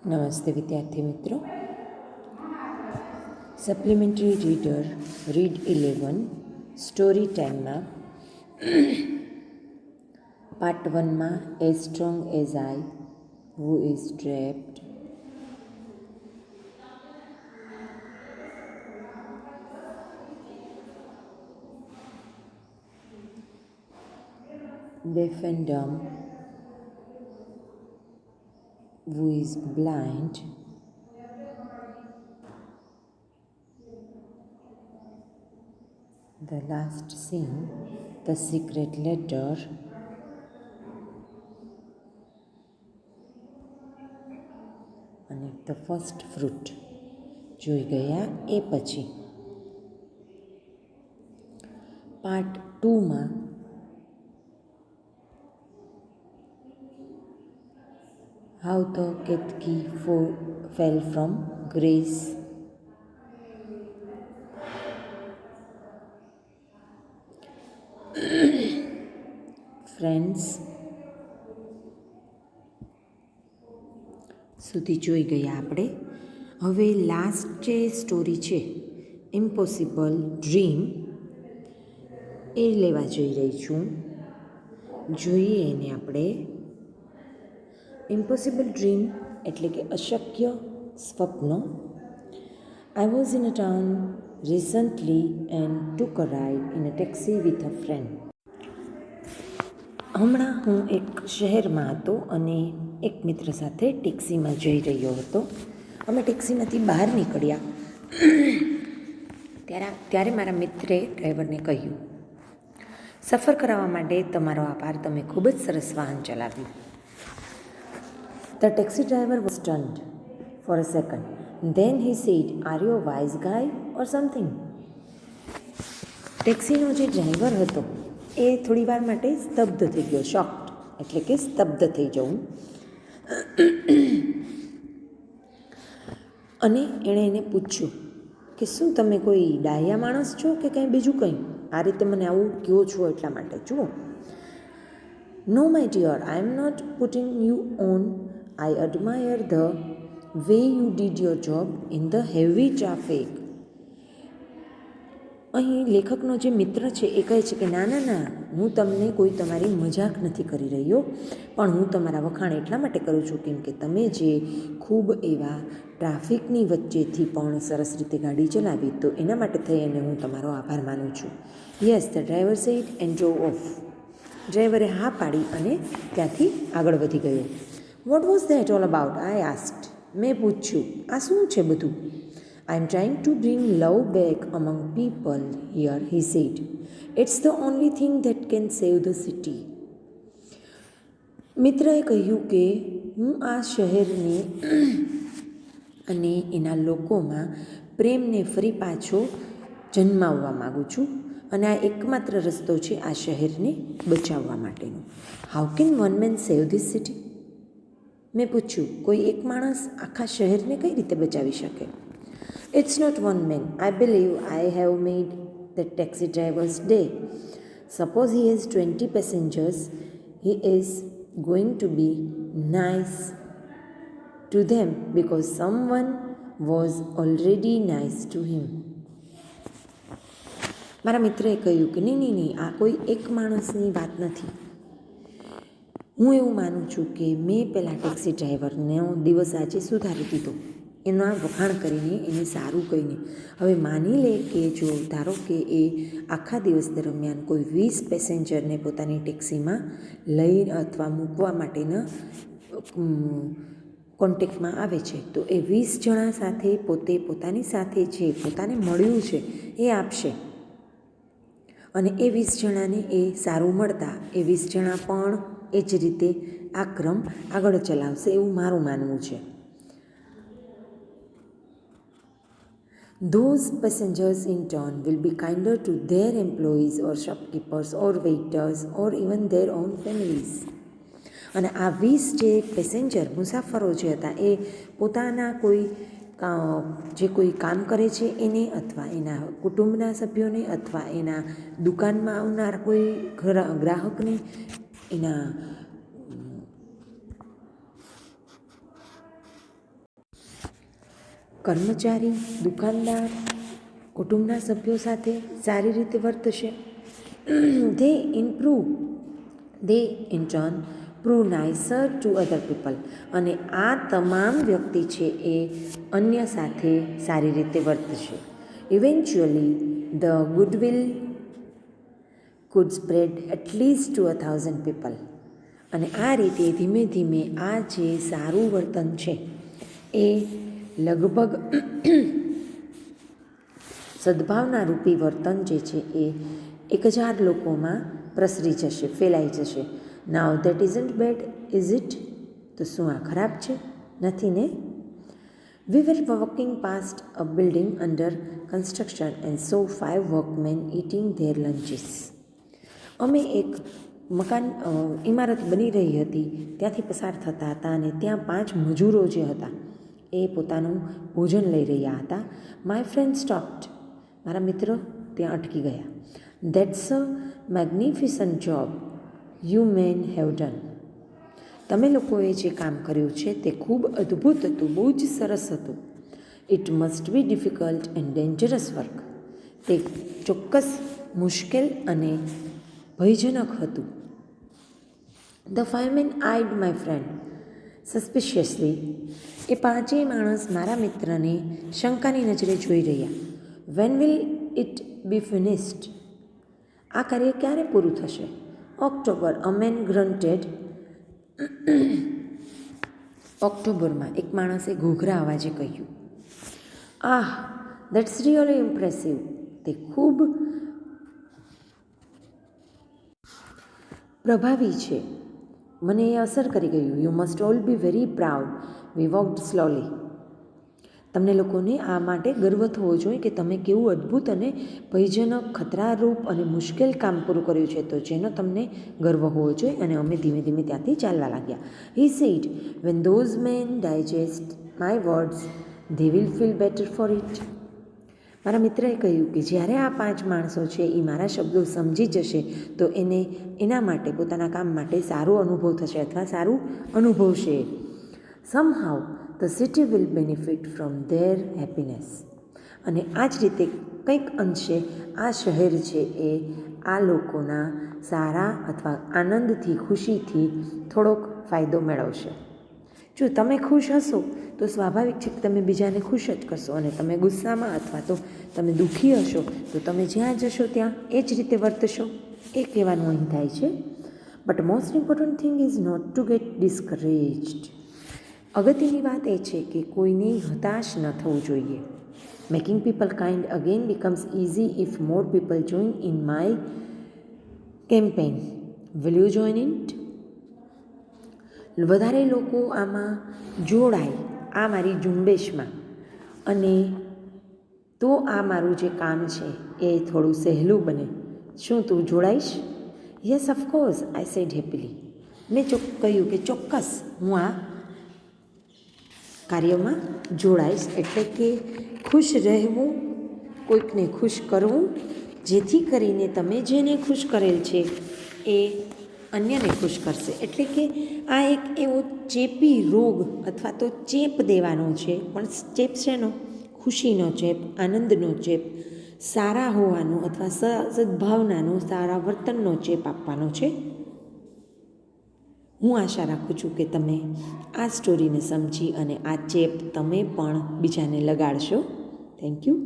નમસ્તે વિદ્યાર્થી મિત્રો. સપ્લિમેન્ટરી રીડર રીડ 11 સ્ટોરી ટાઈમમાં પાર્ટ 1માં as strong as I who is trapped, deaf and dumb who is blind, the last scene, the secret letter, અને the first fruit જોઈ ગયા. એ પછી પાર્ટ 2માં how the Ketki fell from grace, friends સુધી જોઈ ગયા આપણે. હવે લાસ્ટ જે સ્ટોરી છે ઇમ્પોસિબલ ડ્રીમ એ લેવા જઈ રહી છું. જોઈએ એને આપણે. ઇમ્પોસિબલ ડ્રીમ એટલે કે અશક્ય સ્વપ્નો. I was in a town recently and took a ride in a taxi with a friend. હમણાં હું એક શહેરમાં હતો અને એક મિત્ર સાથે ટેક્સીમાં જઈ રહ્યો હતો. અમે ટેક્સીમાંથી બહાર નીકળ્યા ત્યારે મારા મિત્રે ડ્રાઈવરને કહ્યું, સફર કરાવવા માટે તમારો આભાર, તમે ખૂબ જ સરસ વાહન ચલાવ્યું. The taxi driver was stunned for a second. Then he said, "Are you a wise guy or something?" ટેક્સીનો જે ડ્રાઈવર હતો એ થોડી વાર માટે સ્તબ્ધ થઈ ગયો. શોક્ડ એટલે કે સ્તબ્ધ થઈ જવું. અને એણે એને પૂછ્યું કે શું તમે કોઈ ડાહ્યા માણસ છો કે કંઈ બીજું કંઈ? આ રીતે મને આવું કહો છો એટલા માટે. જુઓ, "No, my dear, I am not putting you on. I admire the way you did your job in the heavy traffic." અહીં લેખકનો જે મિત્ર છે એ કહે છે કે ના, હું તમને કોઈ તમારી મજાક નથી કરી રહ્યો, પણ હું તમારા વખાણ એટલા માટે કરું છું કેમ કે તમે જે ખૂબ એવા ટ્રાફિકની વચ્ચેથી પણ સરસ રીતે ગાડી ચલાવી, તો એના માટે થઈ અને હું તમારો આભાર માનું છું. Yes, the driver said and drove off. ડ્રાઈવરે હા પાડી અને ત્યાંથી આગળ વધી ગયો. What was that all about? I asked. મેં પૂછ્યું, આ શું છે બધું? I am trying to bring love back among people here, he said. It's the only thing that can save the city. મિત્રએ કહ્યું કે હું આ શહેરને અને એના લોકોમાં પ્રેમને ફરી પાછો જન્માવવા માગું છું અને આ એકમાત્ર રસ્તો છે આ શહેરને બચાવવા માટેનો. How can one man save this city? મેં પૂછ્યું, કોઈ એક માણસ આખા શહેરને કઈ રીતે બચાવી શકે? It's not one man. I believe I have made the taxi driver's day. Suppose he has 20 passengers. He is going to be nice to them because someone was already nice to him. મારા મિત્રએ કહ્યું કે નહીં, આ કોઈ એક માણસની વાત નથી. હું એવું માનું છું કે મેં પેલા ટેક્સી ડ્રાઈવરનો દિવસ આજે સુધારી દીધો, એના વખાણ કરીને એને સારું કહીને. હવે માની લે કે જો ધારો કે એ આખા દિવસ દરમિયાન કોઈ 20 પેસેન્જરને પોતાની ટેક્સીમાં લઈ અથવા મૂકવા માટેના કોન્ટેક્ટમાં આવે છે, તો એ 20 જણા સાથે પોતાની સાથે જે પોતાને મળ્યું છે એ આપશે અને એ 20 જણાને એ સારું મળતા એ 20 જણા પણ એ જ રીતે આ ક્રમ આગળ ચલાવશે એવું મારું માનવું છે. Those passengers in turn will be kinder to their employees or shopkeepers or waiters or even their own families. અને આ 20 જે પેસેન્જર મુસાફરો જે હતા એ પોતાના જે કોઈ કામ કરે છે એને અથવા એના કુટુંબના સભ્યોને અથવા એના દુકાનમાં આવનાર કોઈ ગ્રાહકને, એના કર્મચારી, દુકાનદાર, કુટુંબના સભ્યો સાથે સારી રીતે વર્તશે. They in turn prove nicer to other people. અને આ તમામ વ્યક્તિ છે એ અન્ય સાથે સારી રીતે વર્તશે. Eventually, the goodwill could spread at least to 1,000 people. અને આ રીતે ધીમે ધીમે આ જે સારું વર્તન છે એ લગભગ સદ્ભાવના રૂપી વર્તન જે છે એ 1,000 લોકોમાં પ્રસરી જશે, ફેલાઈ જશે. Now that isn't bad, is it? તો શું આ ખરાબ છે? નથી ને? We were walking past a building under construction and saw 5 workmen eating their lunches. અમે એક ઇમારત બની રહી હતી ત્યાંથી પસાર થતા હતા અને ત્યાં 5 મજૂરો જે હતા એ પોતાનું ભોજન લઈ રહ્યા હતા. My friend stopped. મારા મિત્ર ત્યાં અટકી ગયા. That's a magnificent job you men have done. તમે લોકોએ જે કામ કર્યું છે તે ખૂબ અદ્ભુત હતું, બહુ જ સરસ હતું. It must be difficult and dangerous work. તે ચોક્કસ મુશ્કેલ અને ભયજનક હતું. The fireman eyed my friend suspiciously. એ 5 માણસ મારા મિત્રને શંકાની નજરે જોઈ રહ્યા. When will it be finished? આ કાર્ય ક્યારે પૂરું થશે? October, a man grunted. ઓક્ટોબરમાં એક માણસે ઘોઘરા અવાજે કહ્યું. Ah, that's really impressive. તે ખૂબ પ્રભાવી છે. મને એ અસર કરી ગયું. You must all be very proud. V walked slowly. તમને લોકોને આ માટે ગર્વ થવો જોઈએ કે તમે કેવું અદ્ભુત અને ભયજનક, ખતરારૂપ અને મુશ્કેલ કામ પૂરું કર્યું છે, તો જેનો તમને ગર્વ હોવો જોઈએ. અને અમે ધીમે ધીમે ત્યાંથી ચાલવા લાગ્યા. He said, when those men digest my words they will feel better for it. મારા મિત્રએ કહ્યું કે જ્યારે આ 5 માણસો છે એ મારા શબ્દો સમજી જશે તો એને એના માટે, પોતાના કામ માટે સારો અનુભવ થશે અથવા સારું અનુભવશે. સમહાઉ the city will benefit from there happiness. અને આ જ રીતે કંઈક અંશે આ શહેર છે એ આ લોકોના સારા અથવા આનંદથી, ખુશીથી થોડોક ફાયદો મેળવશે. જો તમે ખુશ હશો તો સ્વાભાવિક છે કે તમે બીજાને ખુશ જ કરશો. અને તમે ગુસ્સામાં અથવા તો તમે દુઃખી હશો તો તમે જ્યાં જશો ત્યાં એ જ રીતે વર્તશો. એ કહેવાનું અહીં થાય છે. But most important thing is not to get discouraged. અગત્યની વાત એ છે કે કોઈને હતાશ ન થવું જોઈએ. Making people kind again becomes easy if more people join in my campaign. Will you join it? વધારે લોકો આમાં જોડાય આ મારી ઝુંબેશમાં, અને તો આ મારું જે કામ છે એ થોડું સહેલું બને. શું તું જોડાઈશ? Yes, of course, I said happily. મેં કહ્યું કે ચોક્કસ હું આ કાર્યમાં જોડાઈશ. એટલે કે ખુશ રહેવું, કોઈકને ખુશ કરવું, જેથી કરીને તમે જેને ખુશ કરેલ છે એ અન્યને ખુશ કરશે. એટલે કે આ એક એવો ચેપી રોગ અથવા તો ચેપ દેવાનો છે. પણ ચેપ શેનો? ખુશીનો ચેપ, આનંદનો ચેપ, સારા હોવાનો અથવા સદ્ભાવનાનો, સારા વર્તનનો ચેપ આપવાનો છે. હું આશા રાખું છું કે તમે આ સ્ટોરીને સમજી અને આ ચેપ તમે પણ બીજાને લગાડશો. Thank you.